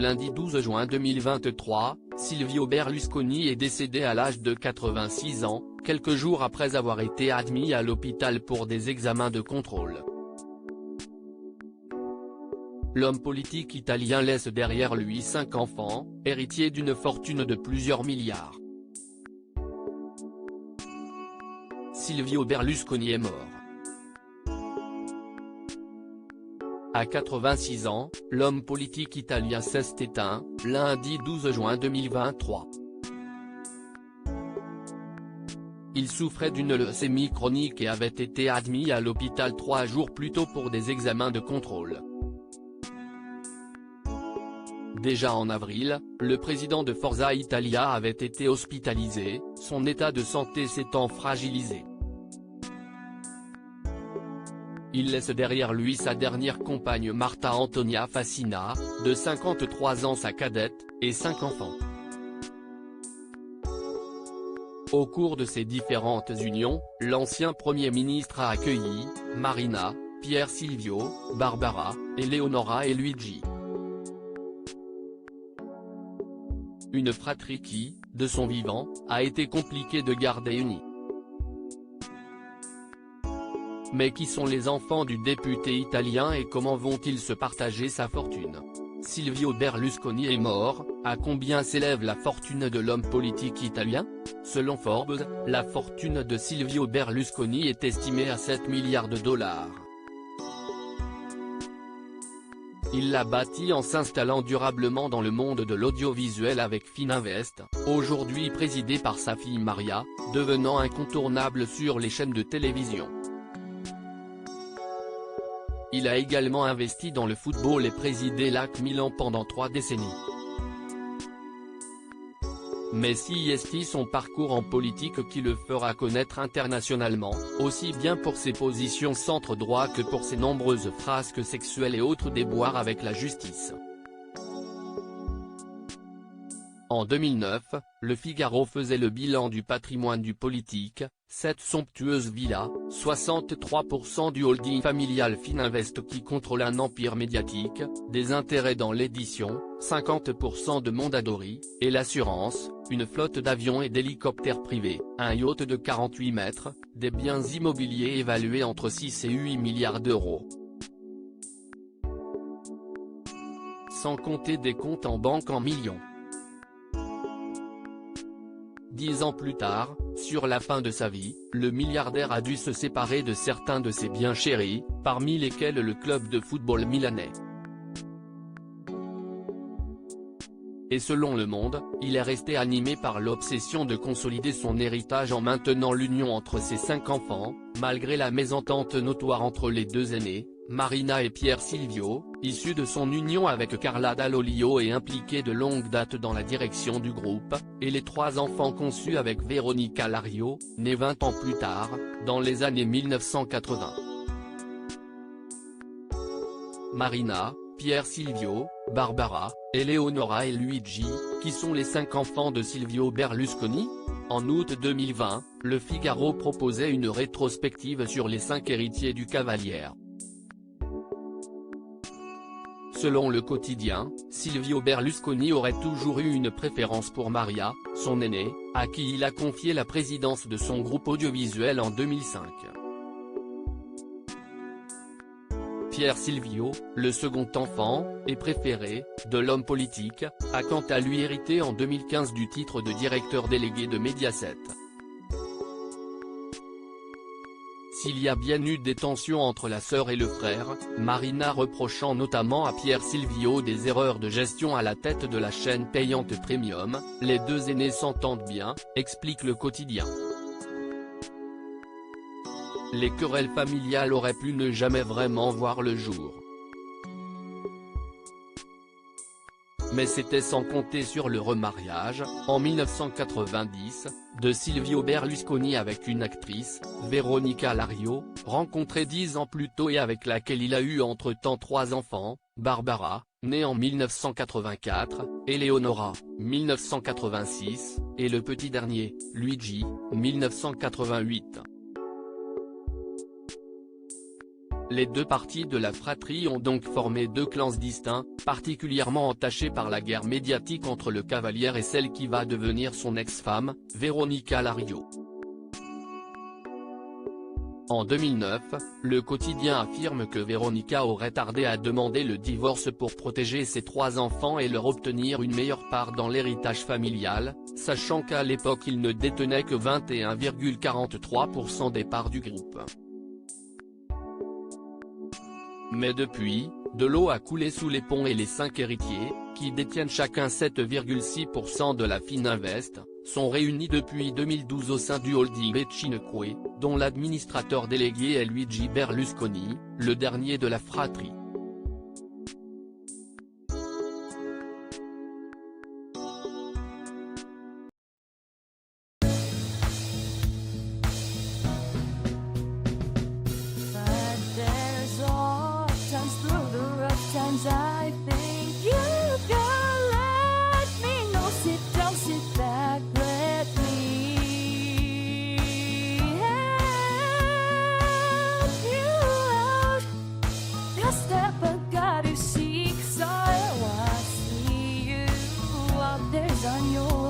lundi 12 juin 2023, Silvio Berlusconi est décédé à l'âge de 86 ans, quelques jours après avoir été admis à l'hôpital pour des examens de contrôle. L'homme politique italien laisse derrière lui 5 enfants, héritiers d'une fortune de plusieurs milliards. Silvio Berlusconi est mort. À 86 ans, l'homme politique italien s'est éteint, lundi 12 juin 2023. Il souffrait d'une leucémie chronique et avait été admis à l'hôpital 3 jours plus tôt pour des examens de contrôle. Déjà en avril, le président de Forza Italia avait été hospitalisé, son état de santé s'étant fragilisé. Il laisse derrière lui sa dernière compagne Marta Antonia Fassina, de 53 ans, sa cadette, et 5 enfants. Au cours de ces différentes unions, l'ancien Premier ministre a accueilli Marina, Pier Silvio, Barbara, Eleonora et Luigi. Une fratrie qui, de son vivant, a été compliquée de garder unie. Mais qui sont les enfants du député italien et comment vont-ils se partager sa fortune? Silvio Berlusconi est mort, à combien s'élève la fortune de l'homme politique italien? Selon Forbes, la fortune de Silvio Berlusconi est estimée à 7 milliards de dollars. Il l'a bâti en s'installant durablement dans le monde de l'audiovisuel avec Fininvest, aujourd'hui présidé par sa fille Maria, devenant incontournable sur les chaînes de télévision. Il a également investi dans le football et présidé l'AC Milan pendant 3 décennies. Mais si est son parcours en politique qui le fera connaître internationalement, aussi bien pour ses positions centre-droit que pour ses nombreuses frasques sexuelles et autres déboires avec la justice. En 2009, Le Figaro faisait le bilan du patrimoine du politique, cette somptueuse villa, 63% du holding familial Fininvest qui contrôle un empire médiatique, des intérêts dans l'édition, 50% de Mondadori, et l'assurance, une flotte d'avions et d'hélicoptères privés, un yacht de 48 mètres, des biens immobiliers évalués entre 6 et 8 milliards d'euros. Sans compter des comptes en banque en millions. 10 ans plus tard, sur la fin de sa vie, le milliardaire a dû se séparer de certains de ses biens chéris, parmi lesquels le club de football milanais. Et selon Le Monde, il est resté animé par l'obsession de consolider son héritage en maintenant l'union entre ses 5 enfants, malgré la mésentente notoire entre les 2 aînés, Marina et Pier Silvio, issu de son union avec Carla Dall'Olio et impliqué de longue date dans la direction du groupe, et les 3 enfants conçus avec Veronica Lario, née 20 ans plus tard, dans les années 1980. Marina, Pier Silvio, Barbara, Eleonora et Luigi, qui sont les 5 enfants de Silvio Berlusconi? En août 2020, Le Figaro proposait une rétrospective sur les 5 héritiers du Cavaliere. Selon le quotidien, Silvio Berlusconi aurait toujours eu une préférence pour Maria, son aînée, à qui il a confié la présidence de son groupe audiovisuel en 2005. Pier Silvio, le second enfant, et préféré, de l'homme politique, a quant à lui hérité en 2015 du titre de directeur délégué de Mediaset. S'il y a bien eu des tensions entre la sœur et le frère, Marina reprochant notamment à Pier Silvio des erreurs de gestion à la tête de la chaîne payante Premium, les 2 aînés s'entendent bien, explique le quotidien. Les querelles familiales auraient pu ne jamais vraiment voir le jour. Mais c'était sans compter sur le remariage, en 1990, de Silvio Berlusconi avec une actrice, Veronica Lario, rencontrée 10 ans plus tôt et avec laquelle il a eu entre-temps 3 enfants, Barbara, née en 1984, Eleonora, 1986, et le petit dernier, Luigi, 1988. Les deux parties de la fratrie ont donc formé deux clans distincts, particulièrement entachés par la guerre médiatique entre le cavalier et celle qui va devenir son ex-femme, Veronica Lario. En 2009, le quotidien affirme que Veronica aurait tardé à demander le divorce pour protéger ses 3 enfants et leur obtenir une meilleure part dans l'héritage familial, sachant qu'à l'époque il ne détenait que 21,43% des parts du groupe. Mais depuis, de l'eau a coulé sous les ponts et les 5 héritiers, qui détiennent chacun 7,6% de la Fininvest, sont réunis depuis 2012 au sein du holding Becinque, dont l'administrateur délégué est Luigi Berlusconi, le dernier de la fratrie. I think you can let me know. Sit down, sit back, let me help you out. The step I gotta seek, so I see you out there's on your